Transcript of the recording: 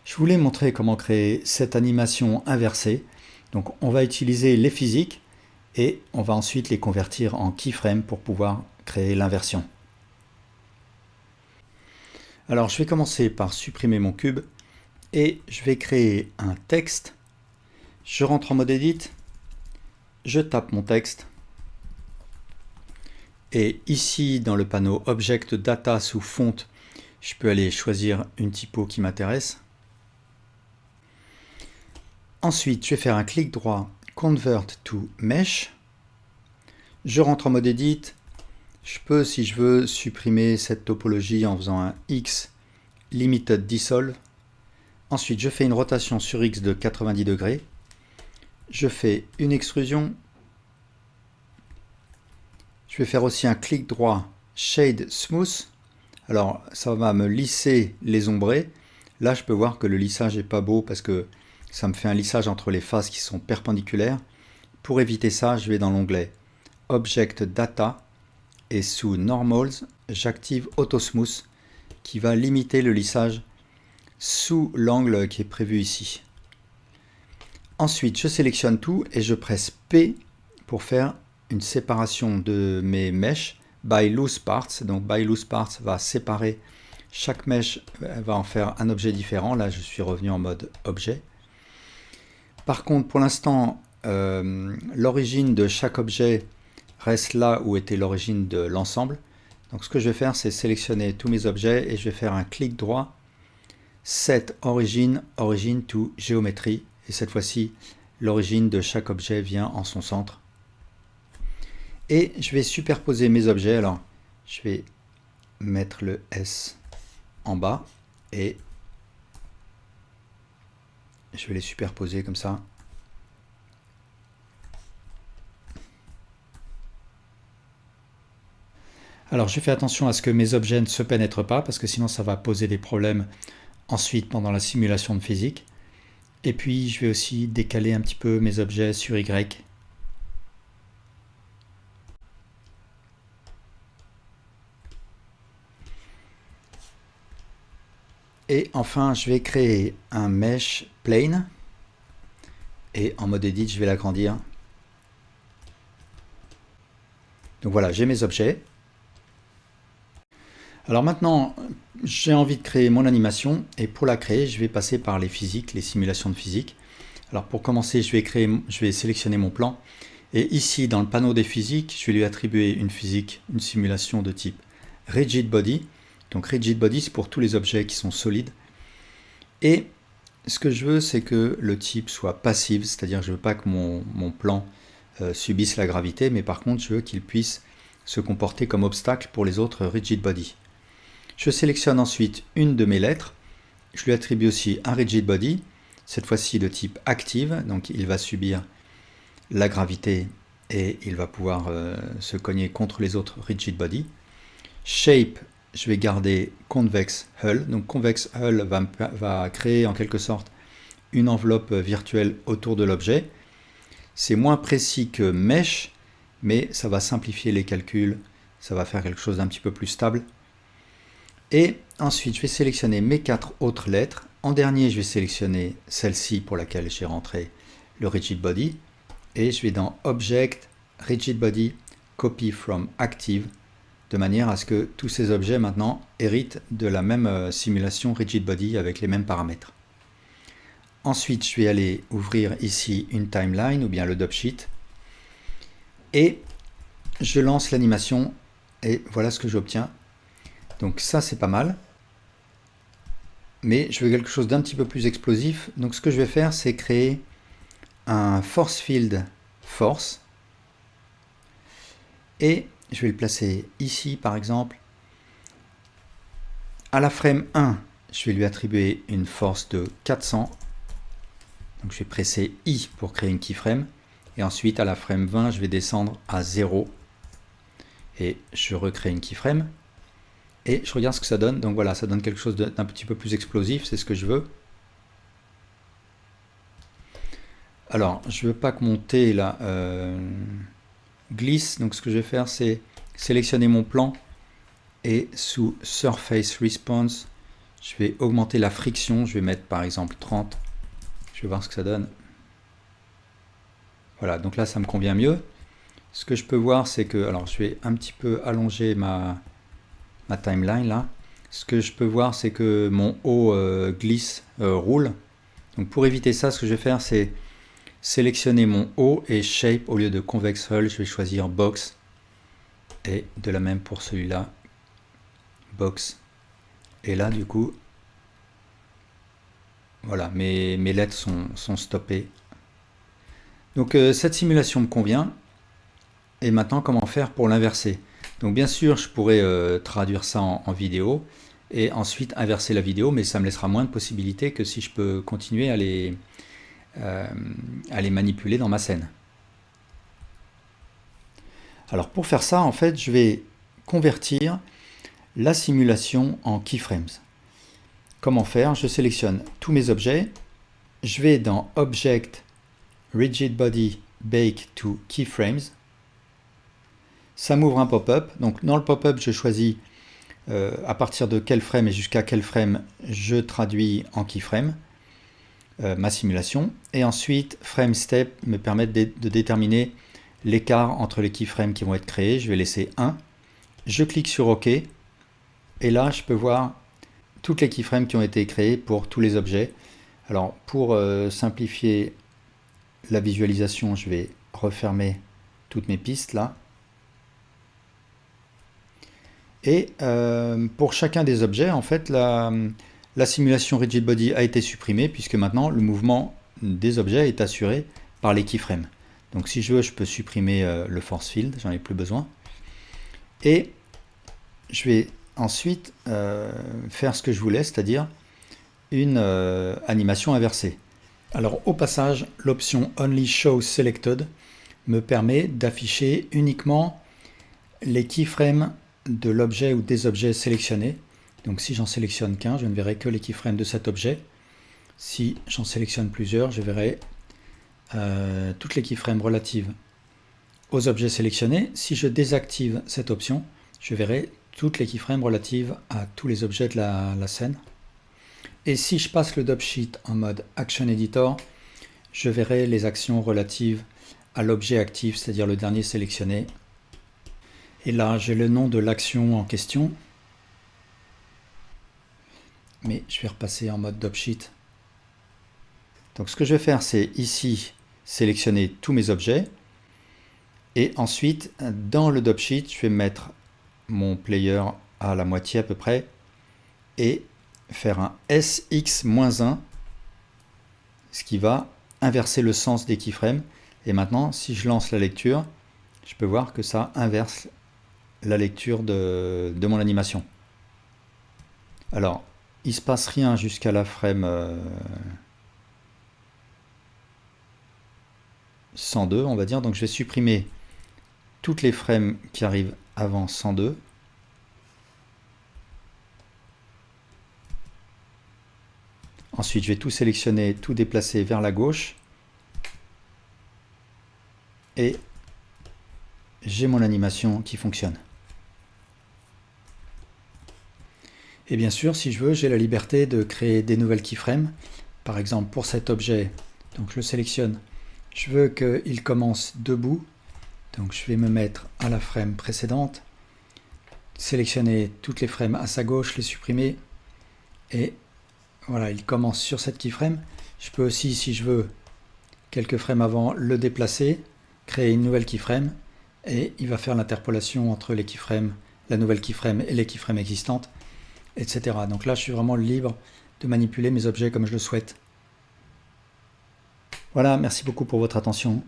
Je voulais montrer comment créer cette animation inversée. Donc on va utiliser les physiques et on va ensuite les convertir en keyframes pour pouvoir créer l'inversion. Alors je vais commencer par supprimer mon cube et je vais créer un texte. Je rentre en mode edit, je tape mon texte et ici dans le panneau Object Data sous Font, je peux aller choisir une typo qui m'intéresse. Ensuite, je vais faire un clic droit, Convert to Mesh. Je rentre en mode Edit. Je peux, si je veux, supprimer cette topologie en faisant un X Limited Dissolve. Ensuite, je fais une rotation sur X de 90 degrés. Je fais une extrusion. Je vais faire aussi un clic droit, Shade Smooth. Alors, ça va me lisser les ombrés. Là, je peux voir que le lissage n'est pas beau parce que ça me fait un lissage entre les faces qui sont perpendiculaires. Pour éviter ça, je vais dans l'onglet Object Data et sous Normals, j'active Auto Smooth qui va limiter le lissage sous l'angle qui est prévu ici. Ensuite, je sélectionne tout et je presse P pour faire une séparation de mes mèches by loose parts. Donc by loose parts va séparer chaque mèche, va en faire un objet différent. Là, je suis revenu en mode objet. Par contre, pour l'instant, l'origine de chaque objet reste là où était l'origine de l'ensemble. Donc ce que je vais faire, c'est sélectionner tous mes objets et je vais faire un clic droit, Set Origin, Origin to Geometry. Et cette fois-ci, l'origine de chaque objet vient en son centre. Et je vais superposer mes objets. Alors, je vais mettre le S en bas et je vais les superposer comme ça. Alors je fais attention à ce que mes objets ne se pénètrent pas parce que sinon ça va poser des problèmes ensuite pendant la simulation de physique. Et puis je vais aussi décaler un petit peu mes objets sur Y. Et enfin, je vais créer un mesh plane. Et en mode edit, je vais l'agrandir. Donc voilà, j'ai mes objets. Alors maintenant, j'ai envie de créer mon animation. Et pour la créer, je vais passer par les physiques, les simulations de physique. Alors pour commencer, je vais sélectionner mon plan. Et ici, dans le panneau des physiques, je vais lui attribuer une physique, une simulation de type Rigid Body. Donc Rigid Body, c'est pour tous les objets qui sont solides. Et ce que je veux, c'est que le type soit passif, c'est-à-dire que je ne veux pas que mon plan subisse la gravité, mais par contre, je veux qu'il puisse se comporter comme obstacle pour les autres Rigid Body. Je sélectionne ensuite une de mes lettres. Je lui attribue aussi un Rigid Body, cette fois-ci de type Active, donc il va subir la gravité et il va pouvoir se cogner contre les autres Rigid Body. Shape, je vais garder Convex Hull. Donc Convex Hull va créer en quelque sorte une enveloppe virtuelle autour de l'objet. C'est moins précis que Mesh, mais ça va simplifier les calculs, ça va faire quelque chose d'un petit peu plus stable. Et ensuite, je vais sélectionner mes 4 autres lettres. En dernier, je vais sélectionner celle-ci pour laquelle j'ai rentré le Rigid Body. Et je vais dans Object, Rigid Body, Copy from Active, de manière à ce que tous ces objets maintenant héritent de la même simulation Rigid Body avec les mêmes paramètres. Ensuite, je vais aller ouvrir ici une timeline ou bien le dopsheet et je lance l'animation et voilà ce que j'obtiens. Donc ça, c'est pas mal, mais je veux quelque chose d'un petit peu plus explosif. Donc ce que je vais faire, c'est créer un force field force et je vais le placer ici par exemple. À la frame 1, je vais lui attribuer une force de 400. Donc je vais presser I pour créer une keyframe. Et ensuite à la frame 20, je vais descendre à 0. Et je recrée une keyframe. Et je regarde ce que ça donne. Donc voilà, ça donne quelque chose d'un petit peu plus explosif, c'est ce que je veux. Alors, je veux pas que mon T là glisse, donc ce que je vais faire, c'est sélectionner mon plan et sous Surface Response, je vais augmenter la friction, je vais mettre par exemple 30, je vais voir ce que ça donne. Voilà, donc là ça me convient mieux. Ce que je peux voir, c'est que, alors je vais un petit peu allonger ma timeline là. Ce que je peux voir, c'est que mon haut glisse, roule. Donc pour éviter ça, ce que je vais faire, c'est sélectionner mon haut et Shape, au lieu de Convex Hull, je vais choisir Box. Et de la même pour celui-là, Box. Et là, du coup, voilà, mes lettres sont stoppées. Donc cette simulation me convient. Et maintenant, comment faire pour l'inverser? Donc bien sûr, je pourrais traduire ça en vidéo et ensuite inverser la vidéo, mais ça me laissera moins de possibilités que si je peux continuer à les manipuler dans ma scène. Alors pour faire ça, en fait, je vais convertir la simulation en keyframes. Comment faire? Je sélectionne tous mes objets, je vais dans Object, Rigid Body, Bake to Keyframes. Ça m'ouvre un pop-up. Donc dans le pop-up, je choisis à partir de quel frame et jusqu'à quel frame je traduis en keyframe ma simulation. Et ensuite, Frame Step me permet de déterminer l'écart entre les keyframes qui vont être créés. Je vais laisser 1. Je clique sur OK. Et là, je peux voir toutes les keyframes qui ont été créés pour tous les objets. Alors, pour simplifier la visualisation, je vais refermer toutes mes pistes là. Et pour chacun des objets, en fait, la simulation Rigid Body a été supprimée puisque maintenant le mouvement des objets est assuré par les keyframes. Donc si je veux, je peux supprimer le force field, j'en ai plus besoin. Et je vais ensuite faire ce que je voulais, c'est-à-dire une animation inversée. Alors au passage, l'option Only Show Selected me permet d'afficher uniquement les keyframes de l'objet ou des objets sélectionnés. Donc si j'en sélectionne qu'un, je ne verrai que les keyframes de cet objet. Si j'en sélectionne plusieurs, je verrai toutes les keyframes relatives aux objets sélectionnés. Si je désactive cette option, je verrai toutes les keyframes relatives à tous les objets de la scène. Et si je passe le dopsheet en mode Action Editor, je verrai les actions relatives à l'objet actif, c'est-à-dire le dernier sélectionné. Et là, j'ai le nom de l'action en question. Mais je vais repasser en mode dopsheet. Donc ce que je vais faire, c'est ici sélectionner tous mes objets. Et ensuite, dans le dopsheet, je vais mettre mon player à la moitié à peu près. Et faire un SX-1, ce qui va inverser le sens des keyframes. Et maintenant, si je lance la lecture, je peux voir que ça inverse la lecture de mon animation. Alors, il ne se passe rien jusqu'à la frame 102, on va dire. Donc je vais supprimer toutes les frames qui arrivent avant 102. Ensuite, je vais tout sélectionner, tout déplacer vers la gauche. Et j'ai mon animation qui fonctionne. Et bien sûr, si je veux, j'ai la liberté de créer des nouvelles keyframes. Par exemple, pour cet objet, donc je le sélectionne. Je veux qu'il commence debout. Donc je vais me mettre à la frame précédente. Sélectionner toutes les frames à sa gauche, les supprimer. Et voilà, il commence sur cette keyframe. Je peux aussi, si je veux, quelques frames avant, le déplacer, créer une nouvelle keyframe. Et il va faire l'interpolation entre les keyframes, la nouvelle keyframe et les keyframes existantes, etc. Donc là, je suis vraiment libre de manipuler mes objets comme je le souhaite. Voilà, merci beaucoup pour votre attention.